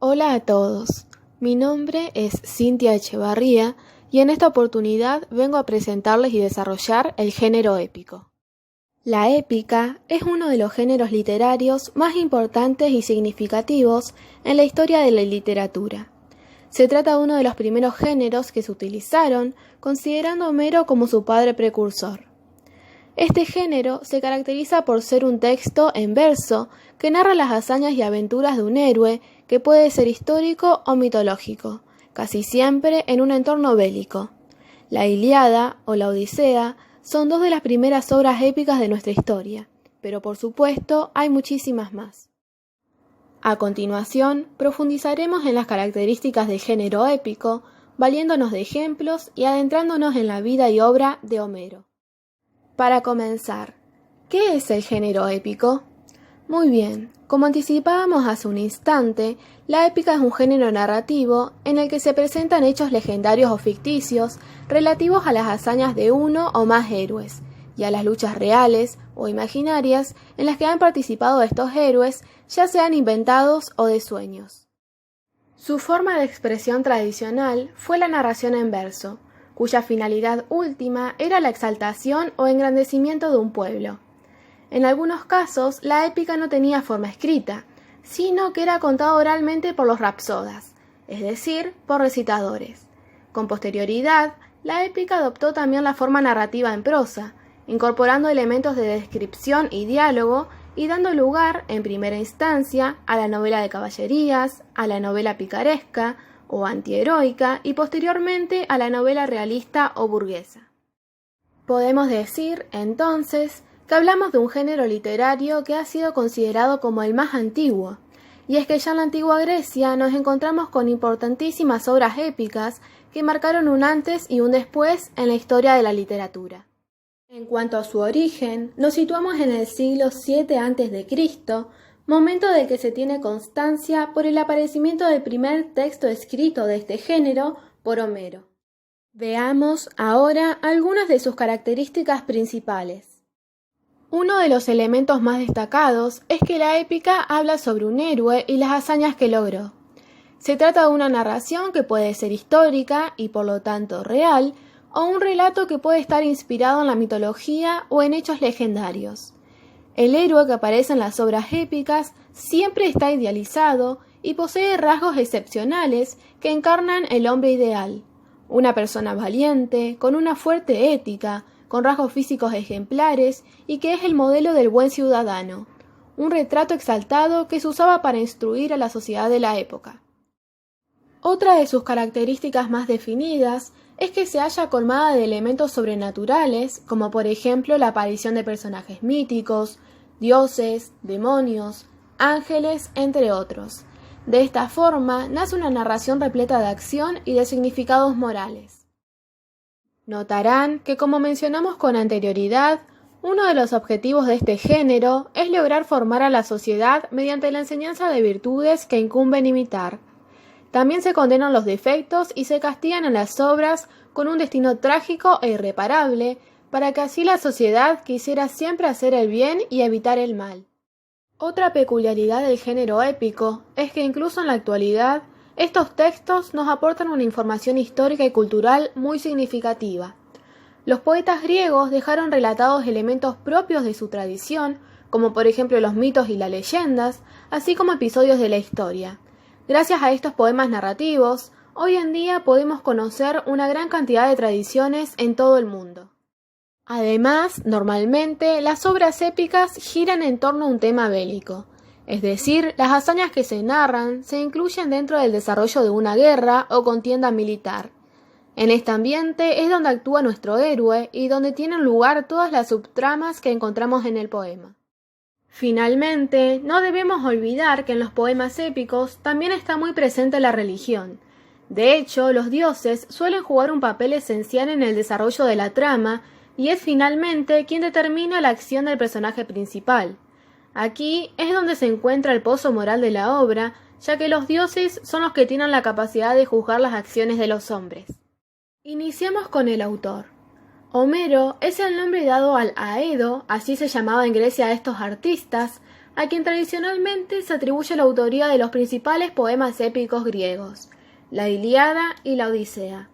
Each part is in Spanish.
Hola a todos, mi nombre es Cintia Echevarría y en esta oportunidad vengo a presentarles y desarrollar el género épico. La épica es uno de los géneros literarios más importantes y significativos en la historia de la literatura. Se trata de uno de los primeros géneros que se utilizaron, considerando a Homero como su padre precursor. Este género se caracteriza por ser un texto en verso que narra las hazañas y aventuras de un héroe que puede ser histórico o mitológico, casi siempre en un entorno bélico. La Ilíada o la Odisea son dos de las primeras obras épicas de nuestra historia, pero por supuesto hay muchísimas más. A continuación, profundizaremos en las características del género épico, valiéndonos de ejemplos y adentrándonos en la vida y obra de Homero. Para comenzar, ¿qué es el género épico? Muy bien, como anticipábamos hace un instante, la épica es un género narrativo en el que se presentan hechos legendarios o ficticios relativos a las hazañas de uno o más héroes, y a las luchas reales o imaginarias en las que han participado estos héroes, ya sean inventados o de sueños. Su forma de expresión tradicional fue la narración en verso, cuya finalidad última era la exaltación o engrandecimiento de un pueblo. En algunos casos, la épica no tenía forma escrita, sino que era contada oralmente por los rapsodas, es decir, por recitadores. Con posterioridad, la épica adoptó también la forma narrativa en prosa, incorporando elementos de descripción y diálogo y dando lugar, en primera instancia, a la novela de caballerías, a la novela picaresca o antiheroica y posteriormente a la novela realista o burguesa. Podemos decir, entonces, que hablamos de un género literario que ha sido considerado como el más antiguo, y es que ya en la antigua Grecia nos encontramos con importantísimas obras épicas que marcaron un antes y un después en la historia de la literatura. En cuanto a su origen, nos situamos en el siglo VII a.C., momento del que se tiene constancia por el aparecimiento del primer texto escrito de este género por Homero. Veamos ahora algunas de sus características principales. Uno de los elementos más destacados es que la épica habla sobre un héroe y las hazañas que logró. Se trata de una narración que puede ser histórica y por lo tanto real, o un relato que puede estar inspirado en la mitología o en hechos legendarios. El héroe que aparece en las obras épicas siempre está idealizado y posee rasgos excepcionales que encarnan el hombre ideal. Una persona valiente, con una fuerte ética, con rasgos físicos ejemplares y que es el modelo del buen ciudadano. Un retrato exaltado que se usaba para instruir a la sociedad de la época. Otra de sus características más definidas es que se halla colmada de elementos sobrenaturales, como por ejemplo la aparición de personajes míticos, dioses, demonios, ángeles, entre otros. De esta forma, nace una narración repleta de acción y de significados morales. Notarán que, como mencionamos con anterioridad, uno de los objetivos de este género es lograr formar a la sociedad mediante la enseñanza de virtudes que incumben imitar. También se condenan los defectos y se castigan a las obras con un destino trágico e irreparable, para que así la sociedad quisiera siempre hacer el bien y evitar el mal. Otra peculiaridad del género épico es que incluso en la actualidad, estos textos nos aportan una información histórica y cultural muy significativa. Los poetas griegos dejaron relatados elementos propios de su tradición, como por ejemplo los mitos y las leyendas, así como episodios de la historia. Gracias a estos poemas narrativos, hoy en día podemos conocer una gran cantidad de tradiciones en todo el mundo. Además, normalmente, las obras épicas giran en torno a un tema bélico, es decir, las hazañas que se narran se incluyen dentro del desarrollo de una guerra o contienda militar. En este ambiente es donde actúa nuestro héroe y donde tienen lugar todas las subtramas que encontramos en el poema. Finalmente, no debemos olvidar que en los poemas épicos también está muy presente la religión. De hecho, los dioses suelen jugar un papel esencial en el desarrollo de la trama y es finalmente quien determina la acción del personaje principal. Aquí es donde se encuentra el pozo moral de la obra, ya que los dioses son los que tienen la capacidad de juzgar las acciones de los hombres. Iniciamos con el autor. Homero es el nombre dado al Aedo, así se llamaba en Grecia a estos artistas, a quien tradicionalmente se atribuye la autoría de los principales poemas épicos griegos, la Ilíada y la Odisea.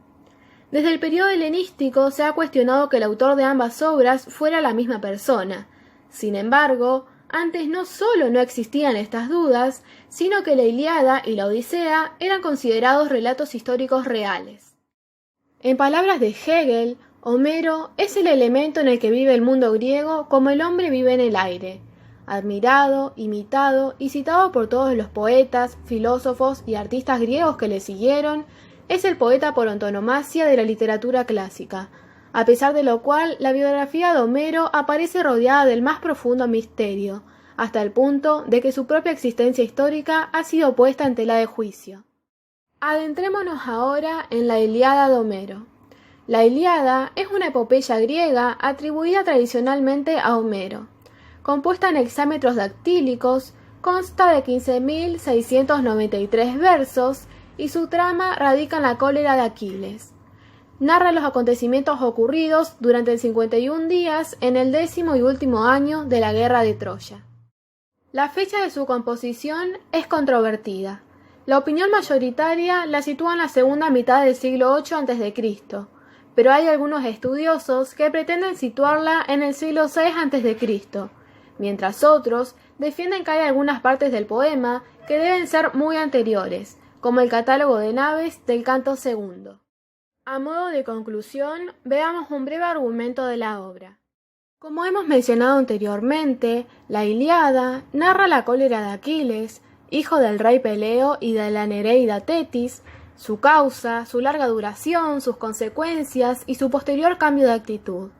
Desde el periodo helenístico se ha cuestionado que el autor de ambas obras fuera la misma persona. Sin embargo, antes no solo no existían estas dudas, sino que la Ilíada y la Odisea eran considerados relatos históricos reales. En palabras de Hegel, Homero es el elemento en el que vive el mundo griego como el hombre vive en el aire, admirado, imitado y citado por todos los poetas, filósofos y artistas griegos que le siguieron. Es el poeta por antonomasia de la literatura clásica, a pesar de lo cual la biografía de Homero aparece rodeada del más profundo misterio, hasta el punto de que su propia existencia histórica ha sido puesta en tela de juicio. Adentrémonos ahora en la Ilíada de Homero. La Ilíada es una epopeya griega atribuida tradicionalmente a Homero. Compuesta en hexámetros dactílicos, consta de 15.693 versos y su trama radica en la cólera de Aquiles. Narra los acontecimientos ocurridos durante 51 días en el 10º y último año de la guerra de Troya. La fecha de su composición es controvertida. La opinión mayoritaria la sitúa en la segunda mitad del siglo VIII a.C., pero hay algunos estudiosos que pretenden situarla en el siglo VI a.C., mientras otros defienden que hay algunas partes del poema que deben ser muy anteriores, como el catálogo de naves del canto segundo. A modo de conclusión, veamos un breve argumento de la obra. Como hemos mencionado anteriormente, la Ilíada narra la cólera de Aquiles, hijo del rey Peleo y de la Nereida Tetis, su causa, su larga duración, sus consecuencias y su posterior cambio de actitud.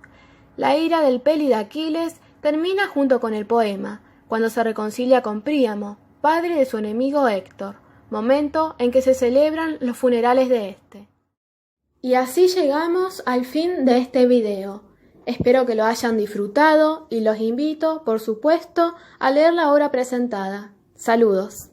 La ira del Peli de Aquiles termina junto con el poema, cuando se reconcilia con Príamo, padre de su enemigo Héctor, momento en que se celebran los funerales de este. Y así llegamos al fin de este video. Espero que lo hayan disfrutado y los invito, por supuesto, a leer la obra presentada. Saludos.